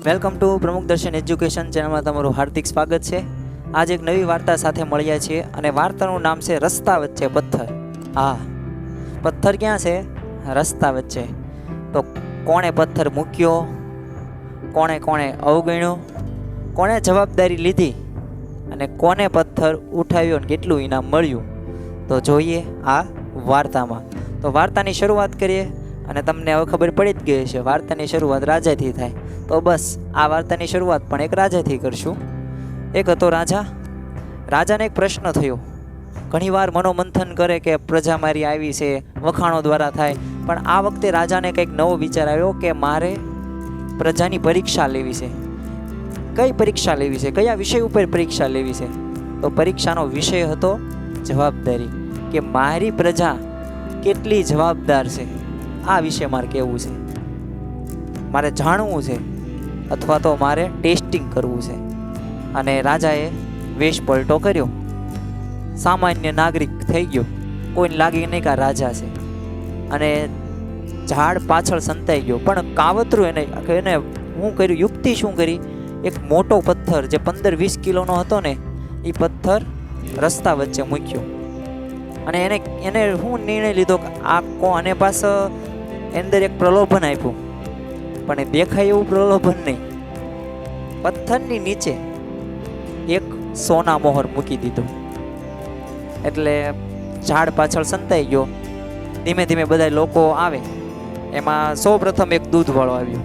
Welcome to પ્રમુખ દર્શન education ચેનલમાં તમારું હાર્દિક સ્વાગત છે। આજે એક નવી વાર્તા સાથે મળ્યા છીએ અને વાર્તાનું નામ છે રસ્તા વચ્ચે પથ્થર। હા, પથ્થર ક્યાં છે? રસ્તા વચ્ચે। તો કોણે પથ્થર મૂક્યો, કોણે કોણે અવગણ્યો, કોણે જવાબદારી લીધી અને કોને પથ્થર ઉઠાવ્યો અને કેટલું ઇનામ મળ્યું, તો જોઈએ આ વાર્તામાં। તો વાર્તાની શરૂઆત કરીએ અને તમને હવે ખબર પડી જ ગઈ છે વાર્તાની શરૂઆત રાજાથી થાય, તો બસ આ વાર્તાની શરૂઆત પણ એક રાજાથી કરશું। એક હતો રાજા। રાજાને એક પ્રશ્ન થયો। ઘણીવાર મનોમંથન કરે કે પ્રજા મારી આવી છે, વખાણો દ્વારા થાય, પણ આ વખતે રાજાને કંઈક નવો વિચાર આવ્યો કે મારે પ્રજાની પરીક્ષા લેવી છે। કઈ પરીક્ષા લેવી છે? કયા વિષય ઉપર પરીક્ષા લેવી છે? તો પરીક્ષાનો વિષય હતો જવાબદારી, કે મારી પ્રજા કેટલી જવાબદાર છે, આ વિશે મારે કહેવું છે, મારે જાણવું છે, અથવા તો મારે ટેસ્ટિંગ કરવું છે। અને રાજાએ વેશ પલટો કર્યો, સામાન્ય નાગરિક થઈ ગયો, કોઈને લાગે નહીં કે આ રાજા છે, અને ઝાડ પાછળ સંતાઈ ગયો। પણ કાવતરું એને શું કર્યું, યુક્તિ શું કરી? એક મોટો પથ્થર જે 15-20 કિલોનો હતો ને, એ પથ્થર રસ્તા વચ્ચે મૂક્યો અને એને શું નિર્ણય લીધો કે આને પાસે અંદર એક પ્રલોભન આપ્યું, પણ એ દેખાય એવું પ્રલોભન નહીં, પથ્થરની નીચે એક સોના મોહર મૂકી દીધો। એટલે ઝાડ પાછળ સંતાઈ ગયો। ધીમે ધીમે બધા લોકો આવે, એમાં સૌ પ્રથમ એક દૂધવાળો આવ્યો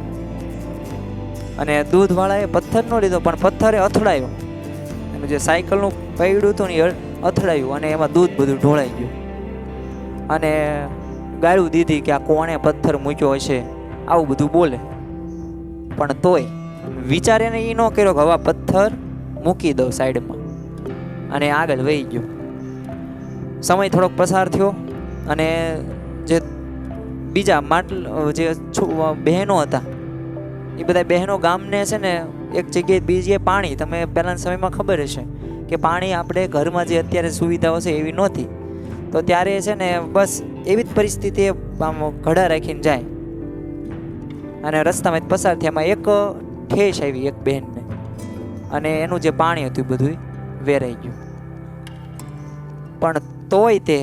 અને દૂધવાળાએ પથ્થર નો લીધો, પણ પથ્થરે અથડાયો, એનું જે સાયકલનું પૈડું હતું ને અથડાયું અને એમાં દૂધ બધું ઢોળાઈ ગયું અને ગાળું દીધી કે આ કોણે પથ્થર મૂક્યો હશે, આવું બધું બોલે। પણ તોય વિચાર એને એ ન કર્યો કે હવે પથ્થર મૂકી દઉં સાઈડમાં, અને આગળ વહી ગયો। સમય થોડોક પસાર થયો અને જે બીજા જે બહેનો હતા, એ બધા બહેનો ગામને છે ને એક જગ્યાએ બીજી પાણી, તમે પહેલાના સમયમાં ખબર હશે કે પાણી આપણે ઘરમાં જે અત્યારે સુવિધાઓ છે એવી નહોતી, તો ત્યારે છે ને બસ એવી જ પરિસ્થિતિ આમ ઘડા રાખીને જાય અને રસ્તામાં પસાર થયા, એમાં એક ઠેસ આવી એક બહેનને, અને એનું જે પાણી હતું બધું વેરાઈ ગયું। પણ તોય તે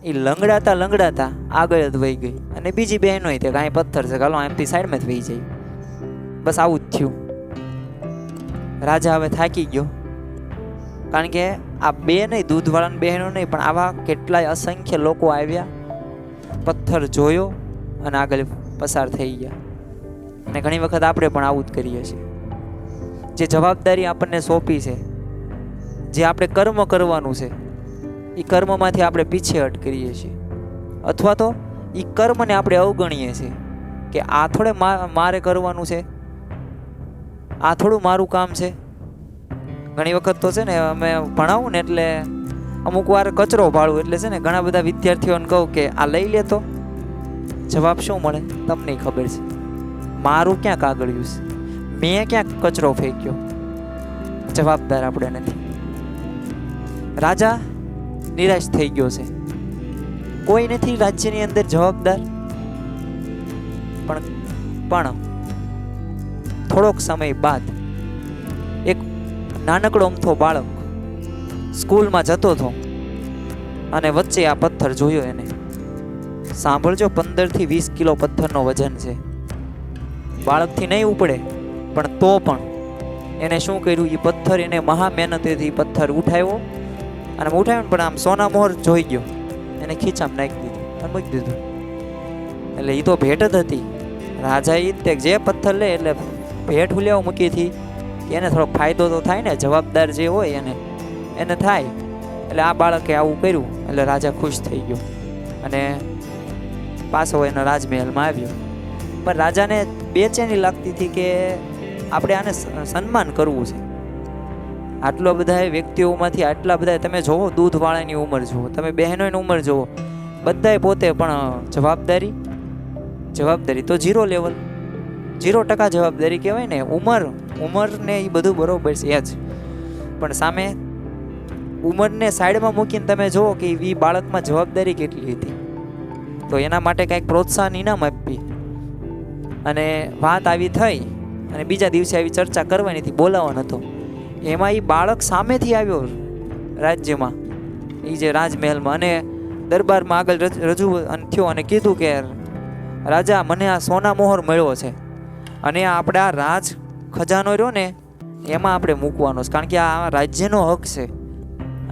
એ લંગડાતા આગળ જ વહી ગઈ, અને બીજી બહેનો તે કાંઈ પથ્થર છે, ચાલો એમથી સાઈડમાં જ વહી જાય। બસ આવું જ થયું। રાજા હવે થાકી ગયો, કારણ કે આ બે નહીં, દૂધવાળાની બહેનો નહીં, પણ આવા કેટલાય અસંખ્ય લોકો આવ્યા, પથ્થર જોયો અને આગળ પસાર થઈ ગયા। અને ઘણી વખત આપણે પણ આવું જ કરીએ છીએ। જે જવાબદારી આપણને સોંપી છે, જે આપણે કર્મ કરવાનું છે, એ કર્મમાંથી આપણે પીછેહટ કરીએ છીએ, અથવા તો એ કર્મને આપણે અવગણીએ છીએ કે આ થોડે મારે કરવાનું છે, આ થોડું મારું કામ છે। ઘણી વખત તો છે ને અમે ભણાવું ને એટલે અમુક વાર કચરો ભાળું, એટલે છે ને ઘણા બધા વિદ્યાર્થીઓને કહું કે આ લઈ લે, તો જવાબ શું મળે તમને ખબર છે, મારું ક્યાં કાગળિયું છે, મેં ક્યાં કચરો ફેંક્યો, જવાબદાર આપણે નથી। રાજા નિરાશ થઈ ગયો છે, કોઈ નથી રાજ્યની અંદર જવાબદાર। પણ થોડોક સમય બાદ એક નાનકડો અમથો બાળક સ્કૂલમાં જતો હતો અને વચ્ચે આ પથ્થર જોયો એને। સાંભળજો, 15-20 કિલો પથ્થરનો વજન છે, બાળકથી નહીં ઉપડે, પણ તો પણ એને શું કર્યું, એ પથ્થર એને મહા મહેનતેથી પથ્થર ઉઠાવ્યો, અને ઉઠાવ્યો પણ આમ સોના મોહર જોઈ ગયો, એને ખીચામાં નાખી દીધું અને મૂકી દીધું। એટલે એ તો ભેટ જ હતી। રાજા એ જે પથ્થર લે એટલે ભેટ હુલ્યાઓ મૂકી હતી કે એને થોડોક ફાયદો તો થાય ને, જવાબદાર જે હોય એને થાય। એટલે આ બાળકે આવું કર્યું એટલે રાજા ખુશ થઈ ગયો અને પાછો એના રાજમહેલમાં આવ્યો। પણ રાજાને બેચેની લાગતી હતી કે આપણે આને સન્માન કરવું છે। આટલા બધા વ્યક્તિઓમાંથી આટલા બધા, તમે જોવો દૂધવાળાની ઉંમર જુઓ, તમે બહેનોની ઉંમર જુઓ, બધાય પોતે, પણ જવાબદારી તો 0 લેવલ, 0% જવાબદારી કહેવાય ને। ઉંમરને એ બધું બરોબર છે જ, પણ સામે ઉંમરને સાઈડમાં મૂકીને તમે જુઓ કે એ બાળકમાં જવાબદારી કેટલી હતી, તો એના માટે કંઈક પ્રોત્સાહન ઇનામ આપી અને વાત આવી થઈ અને બીજા દિવસે આવી ચર્ચા કરવાની હતી, બોલાવવાનો હતો. એમાં એ બાળક સામેથી આવ્યો રાજ્યમાં, એ જે રાજમહેલમાં, અને દરબારમાં આગળ રજૂ થયો અને કીધું કે રાજા, મને આ સોના મોહર મળ્યો છે અને આપણે આ રાજ ખજાનો રહ્યો ને એમાં આપણે મૂકવાનો છે, કારણ કે આ રાજ્યનો હક છે.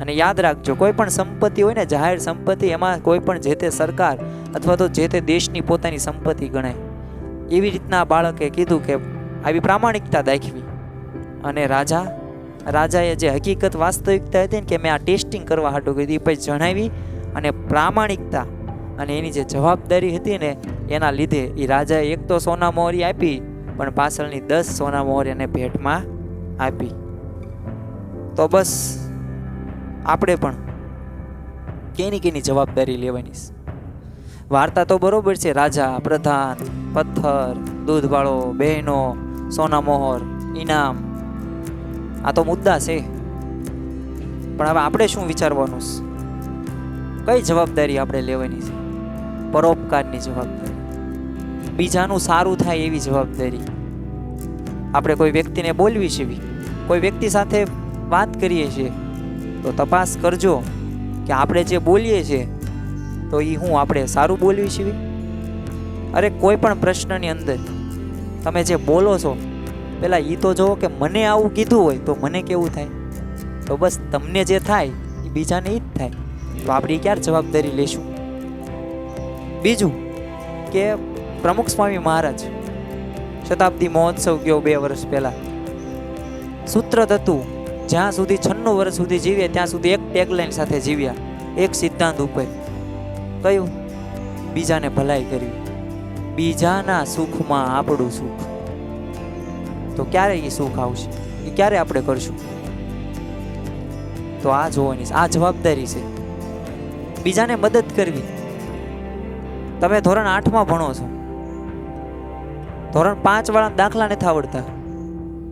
અને યાદ રાખજો, કોઈ પણ સંપત્તિ હોય ને, જાહેર સંપત્તિ, એમાં કોઈ પણ જે તે સરકાર અથવા તો જે તે દેશની પોતાની સંપત્તિ ગણાય. એવી રીતના બાળકે કીધું કે આવી પ્રામાણિકતા દાખવી. અને રાજાએ જે હકીકત વાસ્તવિકતા હતી ને કે મેં આ ટેસ્ટિંગ કરવા હાટું કીધી, એ પછી જણાવી. અને પ્રામાણિકતા અને એની જે જવાબદારી હતી ને એના લીધે એ રાજાએ એક તો સોના મોહરી આપી, પણ પાછળની 10 સોના મોહર એને ભેટમાં આપી. તો બસ આપણે પણ કેની જવાબદારી લેવાની છે. વાર્તા તો બરોબર છે, રાજા, પ્રધાન, પથ્થર, દૂધવાળો, બહેનો, સોના મોહર, ઇનામ, આ તો મુદ્દા છે. પણ હવે આપણે શું વિચારવાનું છે? કઈ જવાબદારી આપણે લેવાની છે? પરોપકારની જવાબદારી, બીજાનું સારું થાય એવી જવાબદારી. આપણે કોઈ વ્યક્તિને બોલવી છે, કોઈ વ્યક્તિ સાથે વાત કરીએ છીએ, તો તપાસ કરજો કે આપણે જે બોલીએ છીએ તો એ આપણે સારું બોલવી છીએ. અરે કોઈ પણ પ્રશ્નની અંદર તમે જે બોલો છો, પહેલાં એ તો જુઓ કે મને આવું કીધું હોય તો મને કેવું થાય. તો બસ તમને જે થાય એ બીજાને એ જ થાય. તો આપણે ક્યારે જવાબદારી લેશું? બીજું કે પ્રમુખ સ્વામી મહારાજ શતાબ્દી મહોત્સવ ગયો 2 વર્ષ પહેલાં, સૂત્ર હતું જ્યાં સુધી 96 વર્ષ સુધી જીવે ત્યાં સુધી એક ટેગલાઈન સાથે જીવ્યા, એક સિદ્ધાંત ઉપર. કયું? બીજાને ભલાઈ કરવી, બીજાના સુખમાં આપણું સુખ. તો ક્યારે એ સુખ આવશે? એ ક્યારે આપણે કરશું? તો આ જોવાની છે, આ જવાબદારી છે. બીજાને મદદ કરવી. તમે ધોરણ 8માં ભણો છો, ધોરણ 5 વાળા દાખલા નથી આવડતા,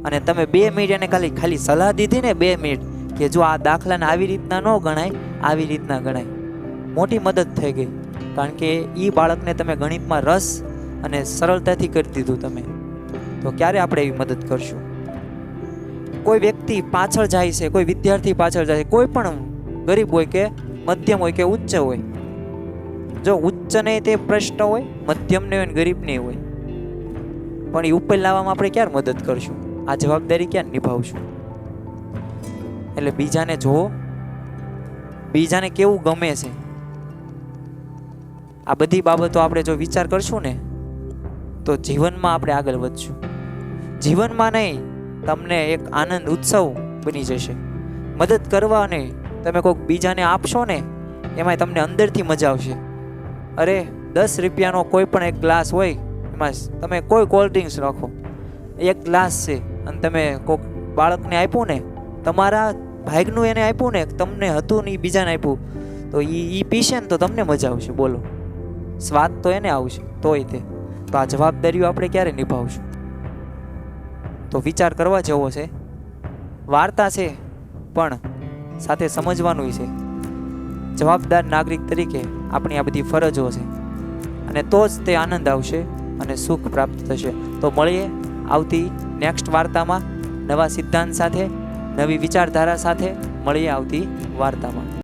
અને તમે 2 મિનિટ એને ખાલી સલાહ દીધી ને, 2 મિનિટ, કે જો આ દાખલાને આવી રીતના ન ગણાય, આવી રીતના ગણાય. મોટી મદદ થઈ ગઈ, કારણ કે એ બાળકને તમે ગણિતમાં રસ અને સરળતાથી કરી દીધું તમે. તો ક્યારે આપણે એવી મદદ કરશું? કોઈ વ્યક્તિ પાછળ જાય છે, કોઈ વિદ્યાર્થી પાછળ જાય છે, કોઈ પણ ગરીબ હોય કે મધ્યમ હોય કે ઉચ્ચ હોય. જો ઉચ્ચ નહીં તે પ્રશ્ન હોય, મધ્યમ નહીં હોય, ગરીબ નહીં હોય, પણ એ ઉપર લાવવામાં આપણે ક્યારે મદદ કરશું? આ જવાબદારી ક્યાં નિભાવશું? એટલે બીજાને જોવો, બીજાને કેવું ગમે છે, આ બધી બાબતો આપણે જો વિચાર કરશું ને તો જીવનમાં આપણે આગળ વધશું. જીવનમાં નહીં, તમને એક આનંદ ઉત્સવ બની જશે. મદદ કરવા નહીં, તમે કોઈક બીજાને આપશો ને એમાં તમને અંદરથી મજા આવશે. અરે 10 રૂપિયાનો કોઈ પણ એક ગ્લાસ હોય, એમાં તમે કોઈ કોલ્ડ ડ્રિંક્સ રાખો, એક ગ્લાસ છે, અને તમે કોઈક બાળકને આપ્યું ને, તમારા ભાગનું એને આપ્યું ને, તમને હતું ને બીજાને આપ્યું, તો એ પીશે ને તો તમને મજા આવશે. બોલો, સ્વાદ તો એને આવશે તોય તે. તો આ જવાબદારીઓ આપણે ક્યારે નિભાવશું? તો વિચાર કરવા જેવો છે. વાર્તા છે પણ સાથે સમજવાનું છે. જવાબદાર નાગરિક તરીકે આપણી આ બધી ફરજો છે, અને તો જ તે આનંદ આવશે અને સુખ પ્રાપ્ત થશે. તો મળીએ આવતી નેક્સ્ટ વાર્તામાં, નવા સિદ્ધાંત સાથે, નવી વિચારધારા સાથે મળીએ આવતી વાર્તામાં.